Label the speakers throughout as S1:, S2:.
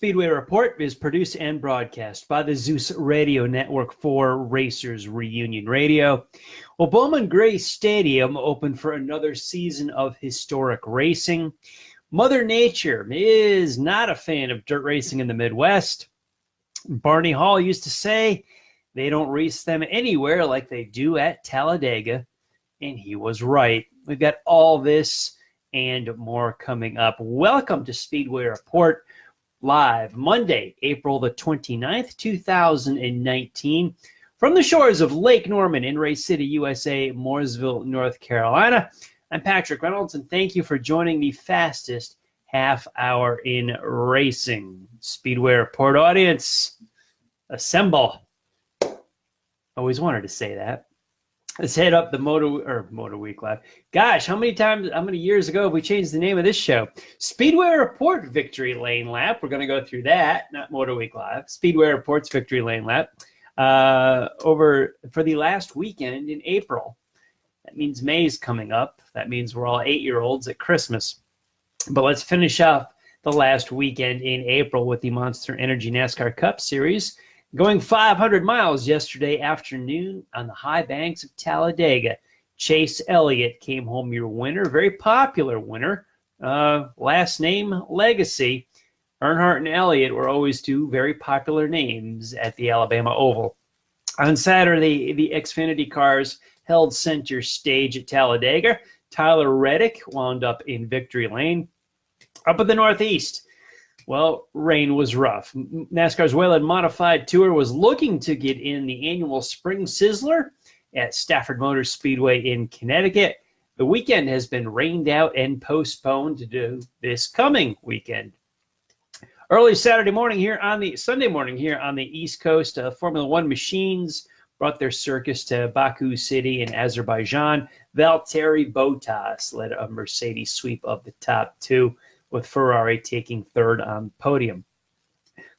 S1: Speedway Report is produced and broadcast by the Zeus Radio Network for Racers Reunion Radio. Well, Bowman Gray Stadium opened for another season of historic racing. Mother Nature is not a fan of dirt racing in the Midwest. Barney Hall used to say they don't race them anywhere like they do at Talladega, and he was right. We've got all this and more coming up. Welcome to Speedway Report. Live Monday, April the 29th, 2019, from the shores of Lake Norman in Ray City, USA, Mooresville, North Carolina. I'm Patrick Reynolds, and thank you for joining the fastest half hour in racing. Speedway Report audience, assemble. Always wanted to say that. Let's head up the Motor Week Live. Gosh, how many years ago have we changed the name of this show? Speedway Report Victory Lane Lap. We're going to go through that, not Motor Week Live. Speedway Report's Victory Lane Lap over for the last weekend in April. That means May's coming up. That means we're all 8-year-olds at Christmas. But let's finish up the last weekend in April with the Monster Energy NASCAR Cup Series. Going 500 miles yesterday afternoon on the high banks of Talladega, Chase Elliott came home your winner, very popular winner. Last name, Legacy. Earnhardt and Elliott were always two very popular names at the Alabama Oval. On Saturday, the Xfinity cars held center stage at Talladega. Tyler Reddick wound up in victory lane. Up in the Northeast, well, rain was rough. NASCAR's Wayland Modified Tour was looking to get in the annual Spring Sizzler at Stafford Motor Speedway in Connecticut. The weekend has been rained out and postponed to this coming weekend. Early Sunday morning here on the East Coast, Formula One machines brought their circus to Baku City in Azerbaijan. Valtteri Bottas led a Mercedes sweep of the top two, with Ferrari taking third on the podium.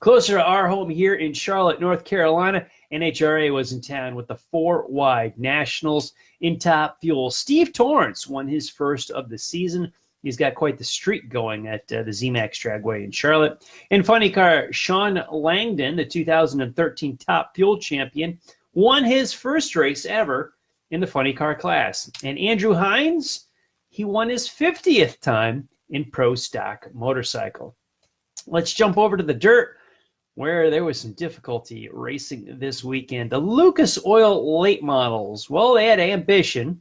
S1: Closer to our home here in Charlotte, North Carolina, NHRA was in town with the 4-wide Nationals in Top Fuel. Steve Torrence won his first of the season. He's got quite the streak going at the ZMAX Dragway in Charlotte. In funny car, Sean Langdon, the 2013 Top Fuel champion, won his first race ever in the funny car class. And Andrew Hines, he won his 50th time in Pro Stock Motorcycle. Let's jump over to the dirt, where there was some difficulty racing this weekend. The Lucas Oil late models, well, they had ambition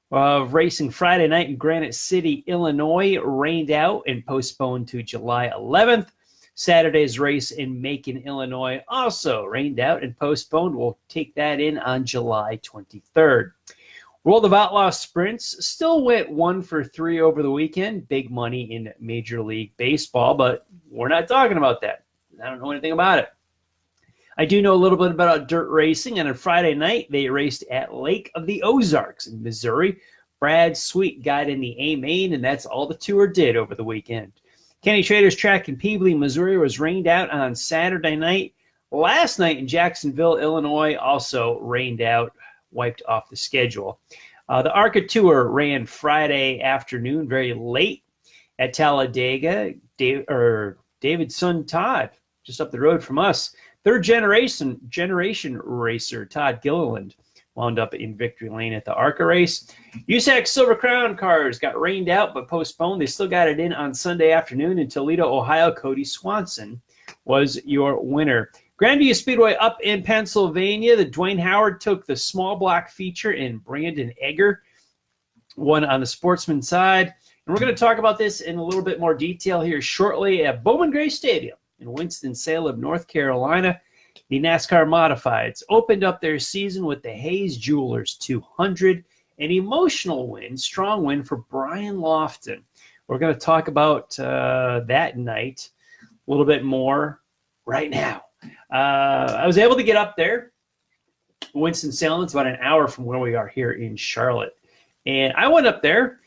S1: of racing Friday night in Granite City, Illinois, rained out and postponed to July 11th. Saturday's race in Macon, Illinois, also rained out and postponed. We'll take that in on July 23rd. World of Outlaw Sprints still went 1 for 3 over the weekend. Big money in Major League Baseball, but we're not talking about that. I don't know anything about it. I do know a little bit about dirt racing, and on Friday night, they raced at Lake of the Ozarks in Missouri. Brad Sweet got in the A-Main, and that's all the tour did over the weekend. Kenny Trader's track in Peebly, Missouri was rained out on Saturday night. Last night in Jacksonville, Illinois, also rained out, wiped off the schedule. The ARCA Tour ran Friday afternoon, very late at Talladega. David's son Todd, just up the road from us, third generation racer Todd Gilliland, wound up in victory lane at the ARCA race. USAC Silver Crown cars got rained out but postponed. They still got it in on Sunday afternoon in Toledo, Ohio. Cody Swanson was your winner. Grandview Speedway up in Pennsylvania. The Dwayne Howard took the small block feature, and Brandon Egger won on the sportsman side. And we're going to talk about this in a little bit more detail here shortly at Bowman Gray Stadium in Winston-Salem, North Carolina. The NASCAR Modifieds opened up their season with the Hayes Jewelers 200, an emotional win, strong win for Brian Lofton. We're going to talk about that night a little bit more right now. I was able to get up there. Winston-Salem, it's about an hour from where we are here in Charlotte. And I went up there,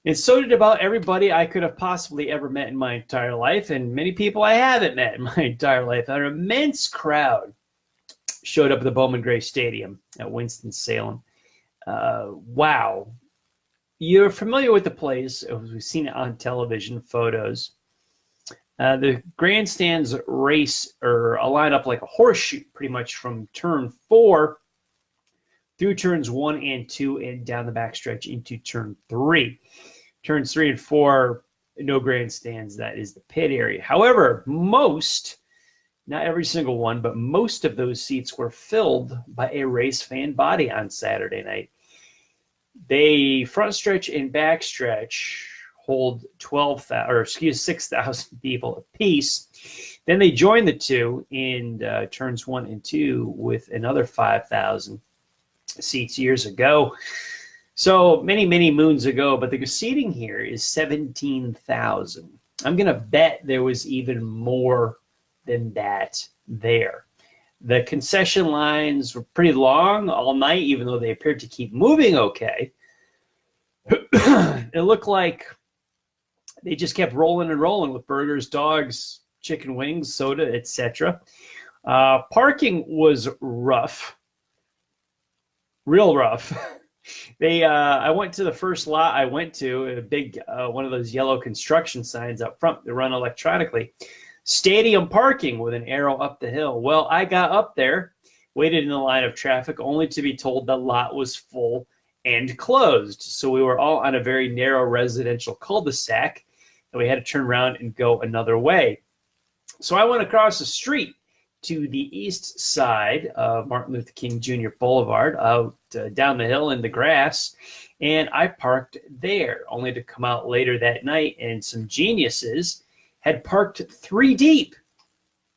S1: and so did about everybody I could have possibly ever met in my entire life, and many people I haven't met in my entire life. An immense crowd showed up at the Bowman Gray Stadium at Winston-Salem. Wow. You're familiar with the place. We've seen it on television, photos. The grandstands race or line up like a horseshoe, pretty much from turn 4 through turns 1 and 2 and down the backstretch into turn 3. Turns 3 and 4, no grandstands. That is the pit area. However, most, not every single one, but most of those seats were filled by a race fan body on Saturday night. They front stretch and back stretch hold 6,000 people apiece. Then they join the two in turns 1 and 2 with another 5,000 seats years ago. So many, many moons ago, but the seating here is 17,000. I'm going to bet there was even more than that there. The concession lines were pretty long all night, even though they appeared to keep moving okay. It looked like they just kept rolling and rolling with burgers, dogs, chicken wings, soda, etc. Parking was rough, real rough. I went to the first lot I went to, a big one of those yellow construction signs up front that run electronically. Stadium parking with an arrow up the hill. Well, I got up there, waited in the line of traffic, only to be told the lot was full and closed. So we were all on a very narrow residential cul-de-sac, and we had to turn around and go another way. So I went across the street to the east side of Martin Luther King Jr. Boulevard, out down the hill in the grass, and I parked there, only to come out later that night, and some geniuses had parked 3 deep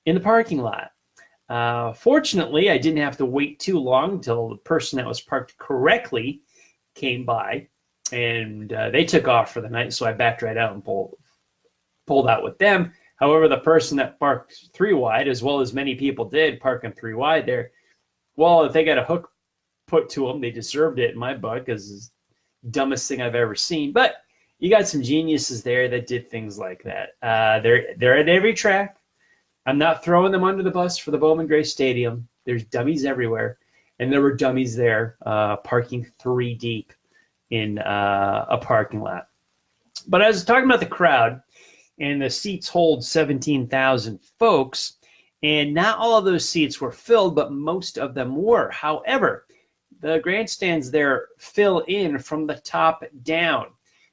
S1: in the parking lot. Fortunately, I didn't have to wait too long until the person that was parked correctly came by, and they took off for the night, so I backed right out and pulled out with them. However, the person that parked 3 wide, as well as many people did parking 3 wide there, well, if they got a hook put to them, they deserved it in my book, because it's the dumbest thing I've ever seen. But you got some geniuses there that did things like that. They're at every track. I'm not throwing them under the bus for the Bowman Gray Stadium. There's dummies everywhere, and there were dummies there parking 3 deep in a parking lot. But I was talking about the crowd, and the seats hold 17,000 folks, and not all of those seats were filled, but most of them were. However, the grandstands there fill in from the top down.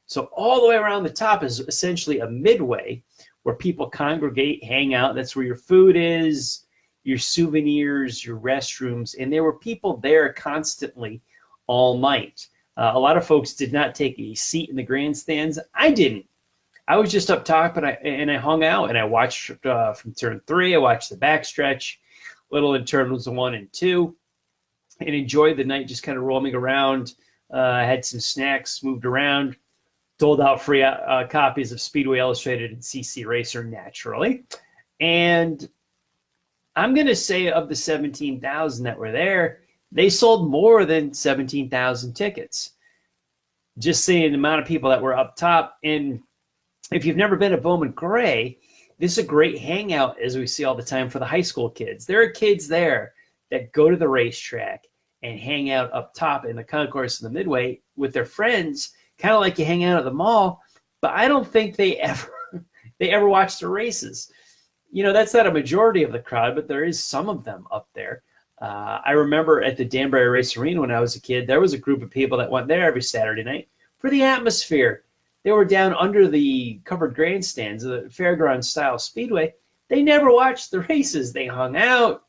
S1: So all the way around the top is essentially a midway where people congregate, hang out. That's where your food is, your souvenirs, your restrooms, and there were people there constantly all night. A lot of folks did not take a seat in the grandstands. I didn't. I was just up top, and I hung out, and I watched from turn 3. I watched the backstretch, little in turns 1 and 2, and enjoyed the night just kind of roaming around. I had some snacks, moved around, doled out free copies of Speedway Illustrated and CC Racer, naturally. And I'm going to say of the 17,000 that were there, they sold more than 17,000 tickets. Just seeing the amount of people that were up top. And if you've never been to Bowman Gray, this is a great hangout, as we see all the time, for the high school kids. There are kids there that go to the racetrack and hang out up top in the concourse in the midway with their friends, kind of like you hang out at the mall, but I don't think they ever watch the races. You know, that's not a majority of the crowd, but there is some of them up there. I remember at the Danbury Race Arena when I was a kid, there was a group of people that went there every Saturday night for the atmosphere. They were down under the covered grandstands of the fairground-style Speedway. They never watched the races. They hung out.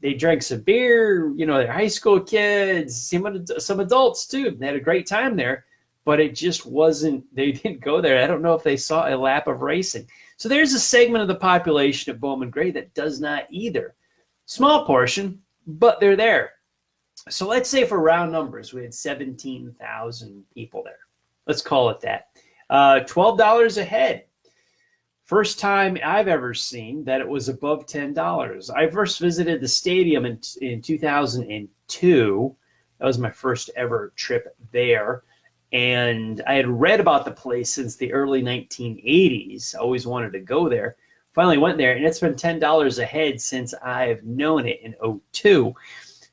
S1: They drank some beer. You know, they're high school kids, some adults too. They had a great time there, but it just wasn't, they didn't go there. I don't know if they saw a lap of racing. So there's a segment of the population of Bowman Gray that does not either. Small portion, but they're there. So let's say for round numbers, we had 17,000 people there. Let's call it that. $12 a head. First time I've ever seen that it was above $10. I first visited the stadium in 2002. That was my first ever trip there. And I had read about the place since the early 1980s. I always wanted to go there. Finally went there, and it's been $10 a head since I've known it in 2002.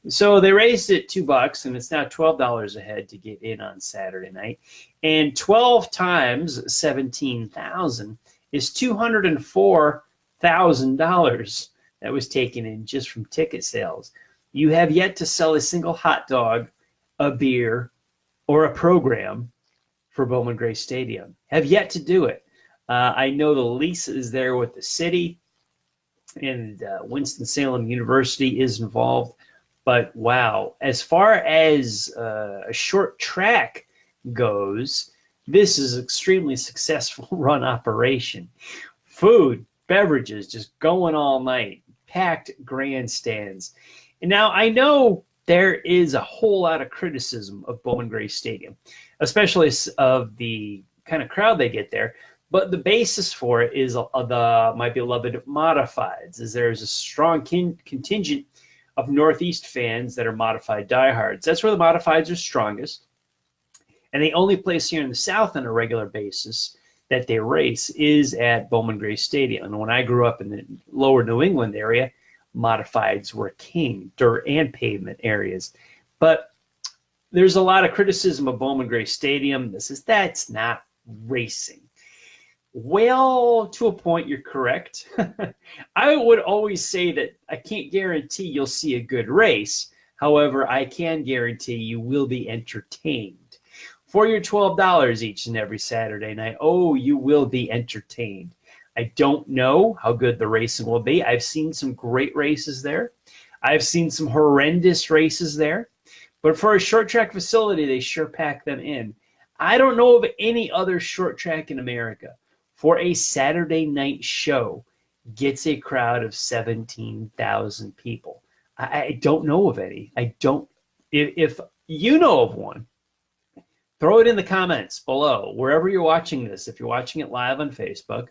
S1: So they raised it $2, and it's now $12 a head to get in on Saturday night. And 12 times 17,000 is $204,000 that was taken in just from ticket sales. You have yet to sell a single hot dog, a beer, or a program for Bowman Gray Stadium. Have yet to do it. I know the lease is there with the city, and Winston-Salem University is involved. But wow, as far as a short track goes, this is an extremely successful run operation. Food, beverages, just going all night, packed grandstands. And now I know there is a whole lot of criticism of Bowman Gray Stadium, especially of the kind of crowd they get there. But the basis for it is the my beloved modifieds, as there's a strong contingent of Northeast fans that are modified diehards. That's where the modifieds are strongest. And the only place here in the South on a regular basis that they race is at Bowman Gray Stadium. And when I grew up in the lower New England area, modifieds were king, dirt and pavement areas. But there's a lot of criticism of Bowman Gray Stadium. That's not racing. Well, to a point, you're correct. I would always say that I can't guarantee you'll see a good race. However, I can guarantee you will be entertained. For your $12 each and every Saturday night, oh, you will be entertained. I don't know how good the racing will be. I've seen some great races there. I've seen some horrendous races there. But for a short track facility, they sure pack them in. I don't know of any other short track in America for a Saturday night show gets a crowd of 17,000 people. I don't know of any. I don't. If you know of one, throw it in the comments below, wherever you're watching this. If you're watching it live on Facebook,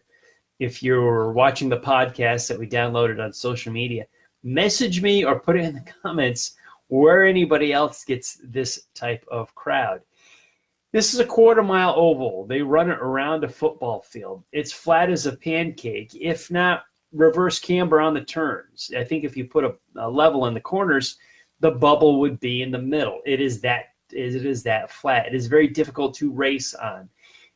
S1: if you're watching the podcast that we downloaded on social media, message me or put it in the comments where anybody else gets this type of crowd. This is a quarter-mile oval. They run it around a football field. It's flat as a pancake, if not reverse camber on the turns. I think if you put a level in the corners, the bubble would be in the middle. It is that flat. It is very difficult to race on.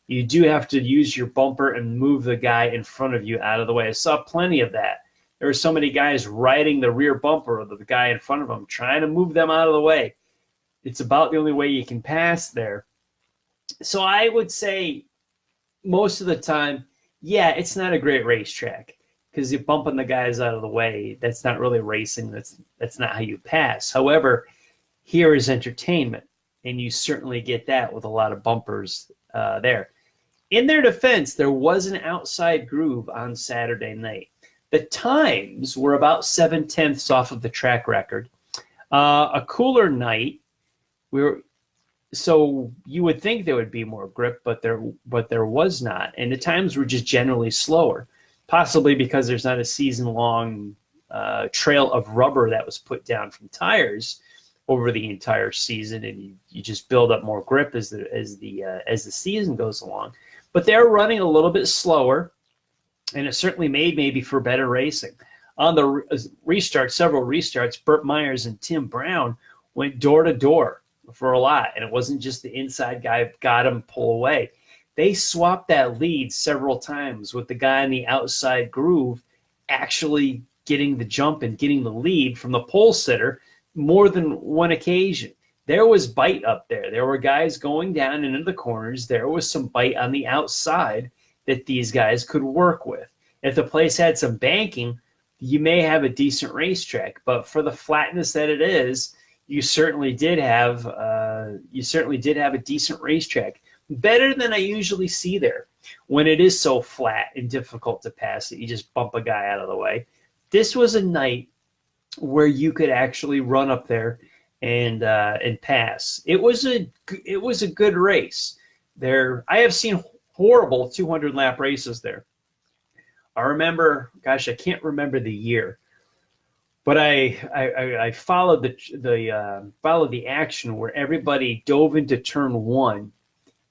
S1: You do have to use your bumper and move the guy in front of you out of the way. I saw plenty of that. There were so many guys riding the rear bumper of the guy in front of them, trying to move them out of the way. It's about the only way you can pass there. So I would say most of the time, yeah, it's not a great racetrack because you're bumping the guys out of the way. That's not really racing. That's not how you pass. However, here is entertainment, and you certainly get that with a lot of bumpers there. In their defense, there was an outside groove on Saturday night. The times were about 7/10 off of the track record. A cooler night. So you would think there would be more grip, but there was not. And the times were just generally slower, possibly because there's not a season-long trail of rubber that was put down from tires over the entire season, and you just build up more grip as the season goes along. But they're running a little bit slower, and it certainly made maybe for better racing. On the restart, several restarts, Burt Myers and Tim Brown went door to door for a lot, and it wasn't just the inside guy got him pull away. They swapped that lead several times with the guy in the outside groove actually getting the jump and getting the lead from the pole sitter more than one occasion. There was bite up there. There were guys going down into the corners. There was some bite on the outside that these guys could work with. If the place had some banking, you may have a decent racetrack, but for the flatness that it is, you certainly did have a decent racetrack, better than I usually see there when it is so flat and difficult to pass that you just bump a guy out of the way. This was a night where you could actually run up there and pass. It was a good race there. I have seen horrible 200-lap races there. I remember, gosh, I can't remember the year, but I followed the action where everybody dove into turn one,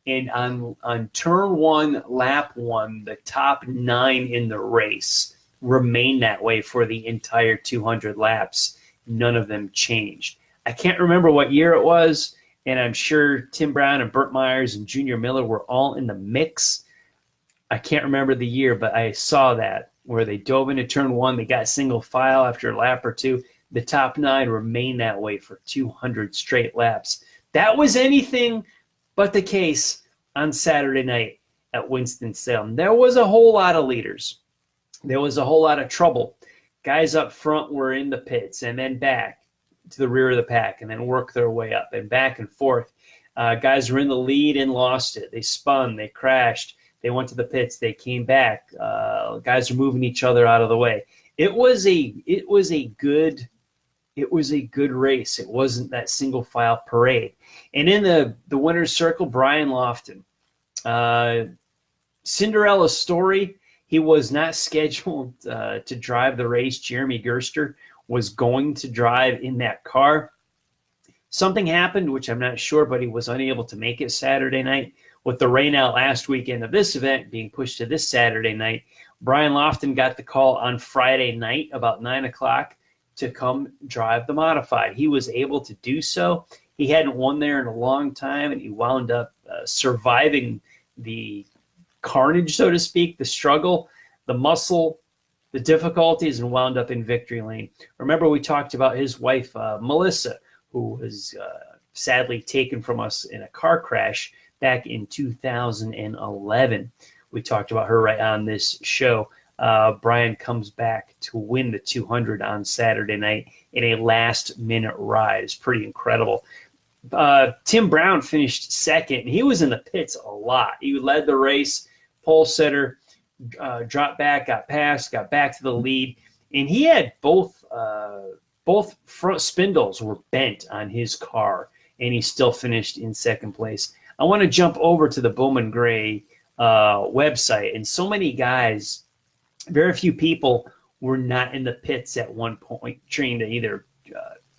S1: and on turn one, lap one, the top 9 in the race remained that way for the entire 200 laps. None of them changed. I can't remember what year it was, and I'm sure Tim Brown and Burt Myers and Junior Miller were all in the mix. I can't remember the year, but I saw that where they dove into turn one. They got single file after a lap or two. The top 9 remained that way for 200 straight laps. That was anything but the case on Saturday night at Winston-Salem. There was a whole lot of leaders. There was a whole lot of trouble. Guys up front were in the pits and then back to the rear of the pack and then worked their way up and back and forth. Guys were in the lead and lost it. They spun, they crashed, they went to the pits, they came back. Guys are moving each other out of the way. It was a good race. It wasn't that single file parade. And in the winner's circle, Brian Lofton. Cinderella story. He was not scheduled to drive the race. Jeremy Gerster was going to drive in that car. Something happened, which I'm not sure, but he was unable to make it Saturday night. With the rain out last weekend of this event being pushed to this Saturday night, Brian Lofton got the call on Friday night about 9 o'clock to come drive the modified. He was able to do so. He hadn't won there in a long time, and he wound up surviving the carnage, so to speak, the struggle, the muscle, the difficulties, and wound up in victory lane. Remember, we talked about his wife, Melissa, who was sadly taken from us in a car crash back in 2011. We talked about her right on this show. Brian comes back to win the 200 on Saturday night in a last-minute ride. It's pretty incredible. Tim Brown finished second. He was in the pits a lot. He led the race, pole setter, dropped back, got past, got back to the lead, and he had both front spindles were bent on his car, and he still finished in second place. I want to jump over to the Bowman Gray website, and so many guys, very few people were not in the pits at one point, trying to either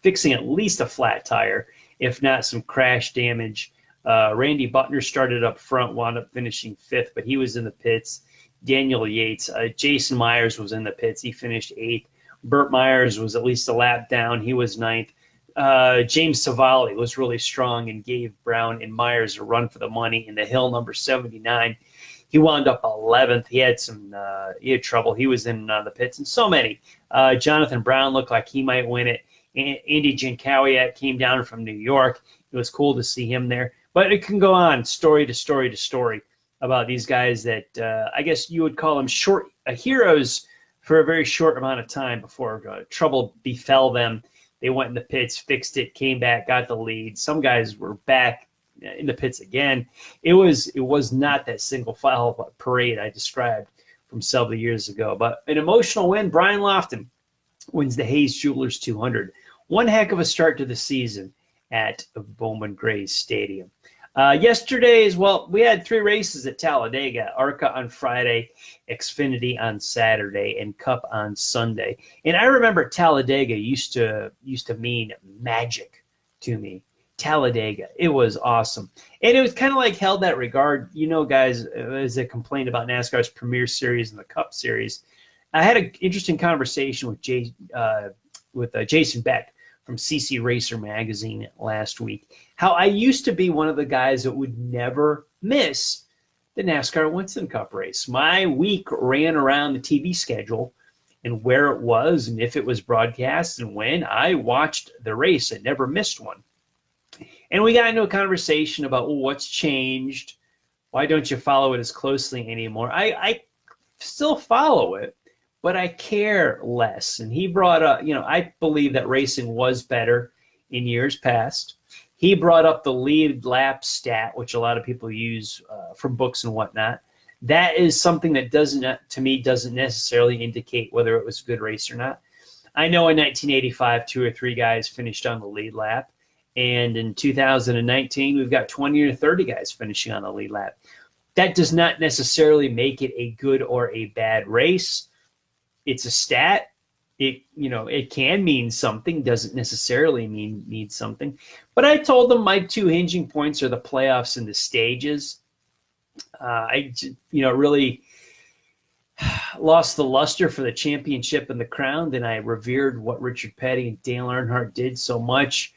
S1: fixing at least a flat tire, if not some crash damage. Randy Butner started up front, wound up finishing 5th, but he was in the pits. Daniel Yates, Jason Myers was in the pits. He finished 8th. Burt Myers was at least a lap down. He was 9th. James Savali was really strong and gave Brown and Myers a run for the money in the hill, number 79. He wound up 11th. He had trouble. He was in the pits, and so many. Jonathan Brown looked like he might win it. Andy Jankowiak came down from New York. It was cool to see him there. But it can go on story to story to story about these guys that I guess you would call them short heroes for a very short amount of time before trouble befell them. They went in the pits, fixed it, came back, got the lead. Some guys were back in the pits again. It was not that single file parade I described from several years ago. But an emotional win. Brian Lofton wins the Hayes Jewelers 200. One heck of a start to the season at Bowman Gray Stadium. Yesterday as well, we had 3 races at Talladega: ARCA on Friday, Xfinity on Saturday, and Cup on Sunday. And I remember Talladega used to mean magic to me. Talladega, it was awesome. And it was kind of like held that regard. You know, guys, as I complained about NASCAR's Premier Series and the Cup Series, I had an interesting conversation with Jason Beck from CC Racer magazine last week, how I used to be one of the guys that would never miss the NASCAR Winston Cup race. My week ran around the TV schedule and where it was and if it was broadcast and when. I watched the race and never missed one. And we got into a conversation about, well, what's changed? Why don't you follow it as closely anymore? I still follow it, but I care less. And he brought up, I believe that racing was better in years past. He brought up the lead lap stat, which a lot of people use from books and whatnot. That is something that doesn't necessarily indicate whether it was a good race or not. I know in 1985, 2 or 3 guys finished on the lead lap. And in 2019, we've got 20 or 30 guys finishing on the lead lap. That does not necessarily make it a good or a bad race. It's a stat. It can mean something, doesn't necessarily mean something. But I told them my 2 hinging points are the playoffs and the stages. I really lost the luster for the championship and the crown. Then I revered what Richard Petty and Dale Earnhardt did so much.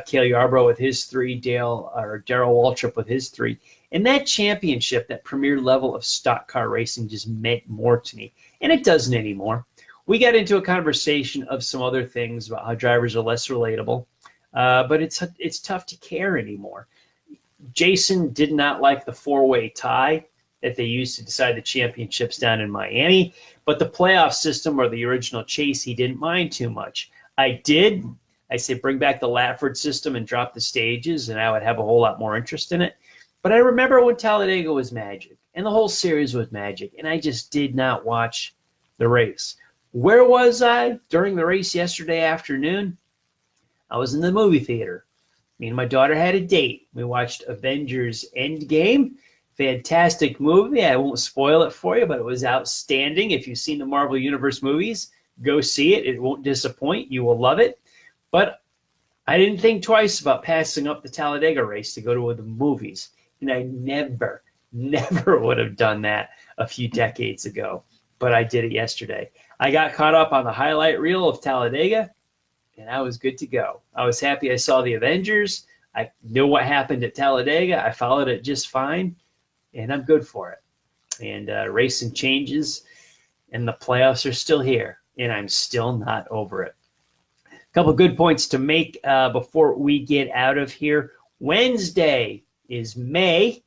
S1: Cale Yarborough with his 3, Darrell Waltrip with his 3. And that championship, that premier level of stock car racing, just meant more to me. And it doesn't anymore. We got into a conversation of some other things about how drivers are less relatable, but it's tough to care anymore. Jason did not like the four-way tie that they used to decide the championships down in Miami, but the playoff system or the original chase he didn't mind too much. I did. I say bring back the Latford system and drop the stages, and I would have a whole lot more interest in it. But I remember when Talladega was magic, and the whole series was magic, and I just did not watch the race. Where was I during the race yesterday afternoon? I was in the movie theater. Me and my daughter had a date. We watched Avengers Endgame. Fantastic movie. I won't spoil it for you, but it was outstanding. If you've seen the Marvel Universe movies, go see it. It won't disappoint. You will love it. But I didn't think twice about passing up the Talladega race to go to the movies. And I never would have done that a few decades ago. But I did it yesterday. I got caught up on the highlight reel of Talladega, and I was good to go. I was happy I saw the Avengers. I knew what happened at Talladega. I followed it just fine, and I'm good for it. And racing changes, and the playoffs are still here, and I'm still not over it. A couple good points to make before we get out of here. Wednesday is May.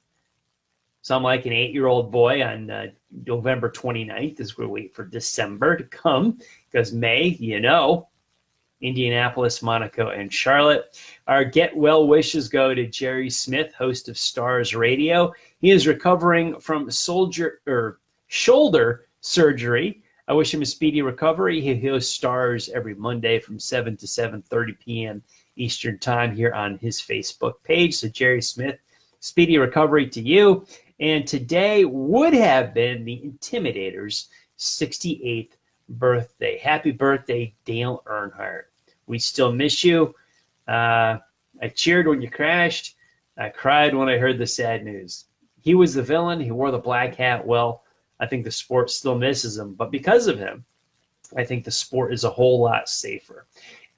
S1: So I'm like an 8-year-old boy on November 29th as we wait for December to come, because May, Indianapolis, Monaco, and Charlotte. Our get well wishes go to Jerry Smith, host of Stars Radio. He is recovering from shoulder surgery. I wish him a speedy recovery. He hosts Stars every Monday from 7 to 7:30 p.m. Eastern Time here on his Facebook page. So Jerry Smith, speedy recovery to you. And today would have been the Intimidators' 68th birthday. Happy birthday, Dale Earnhardt. We still miss you. I cheered when you crashed. I cried when I heard the sad news. He was the villain. He wore the black hat. Well, I think the sport still misses him. But because of him, I think the sport is a whole lot safer.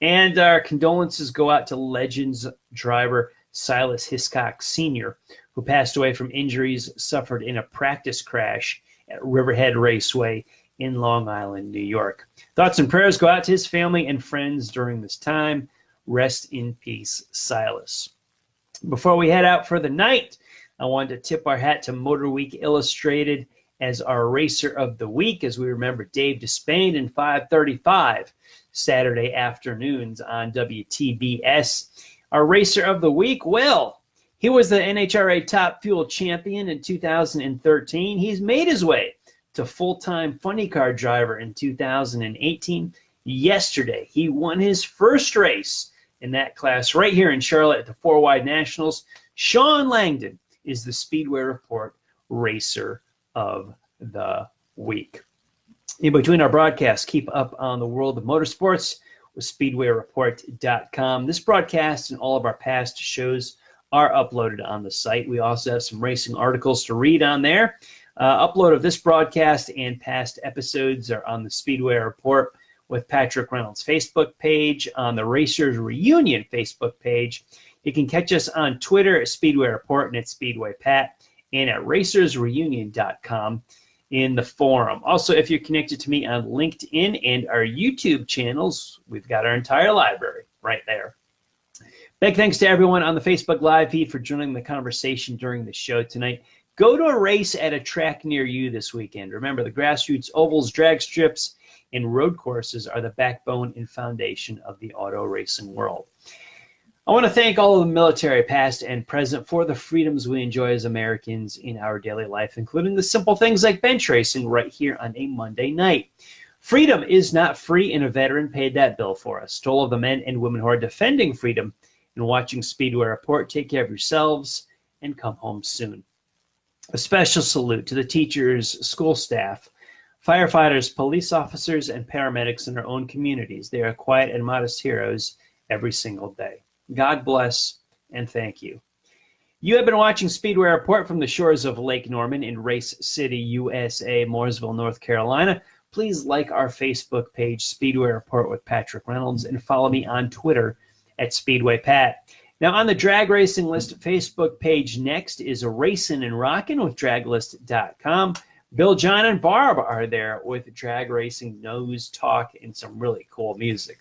S1: And our condolences go out to Legends driver Silas Hiscock Sr., who passed away from injuries suffered in a practice crash at Riverhead Raceway in Long Island, New York. Thoughts and prayers go out to his family and friends during this time. Rest in peace, Silas. Before we head out for the night, I wanted to tip our hat to Motor Week Illustrated as our Racer of the Week, as we remember Dave Despain in 535 Saturday afternoons on WTBS. Our Racer of the Week, well, he was the NHRA Top Fuel Champion in 2013. He's made his way to full-time funny car driver in 2018. Yesterday, he won his first race in that class right here in Charlotte at the Four Wide Nationals. Sean Langdon is the Speedway Report Racer of the Week. In between our broadcasts, keep up on the world of motorsports with SpeedwayReport.com. This broadcast and all of our past shows are uploaded on the site. We also have some racing articles to read on there. Upload of this broadcast and past episodes are on the Speedway Report with Patrick Reynolds' Facebook page, on the Racers Reunion Facebook page. You can catch us on Twitter at Speedway Report and at Speedway Pat, and at racersreunion.com in the forum. Also, if you're connected to me on LinkedIn and our YouTube channels, we've got our entire library right there. Big thanks to everyone on the Facebook Live feed for joining the conversation during the show tonight. Go to a race at a track near you this weekend. Remember, the grassroots ovals, drag strips, and road courses are the backbone and foundation of the auto racing world. I want to thank all of the military, past and present, for the freedoms we enjoy as Americans in our daily life, including the simple things like bench racing right here on a Monday night. Freedom is not free, and a veteran paid that bill for us. To all of the men and women who are defending freedom and watching Speedway Report, take care of yourselves and come home soon. A special salute to the teachers, school staff, firefighters, police officers, and paramedics in our own communities. They are quiet and modest heroes every single day. God bless and thank you. You have been watching Speedway Report from the shores of Lake Norman in Race City, USA, Mooresville, North Carolina. Please like our Facebook page, Speedway Report with Patrick Reynolds, and follow me on Twitter at Speedway Pat. Now, on the Drag Racing List Facebook page next is Racing and Rockin' with draglist.com. Bill, John, and Barb are there with Drag Racing News Talk and some really cool music.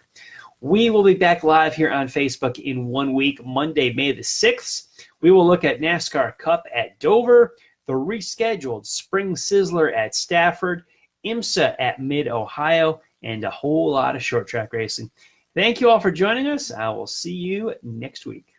S1: We will be back live here on Facebook in 1 week, Monday, May the 6th. We will look at NASCAR Cup at Dover, the rescheduled Spring Sizzler at Stafford, IMSA at Mid-Ohio, and a whole lot of short track racing. Thank you all for joining us. I will see you next week.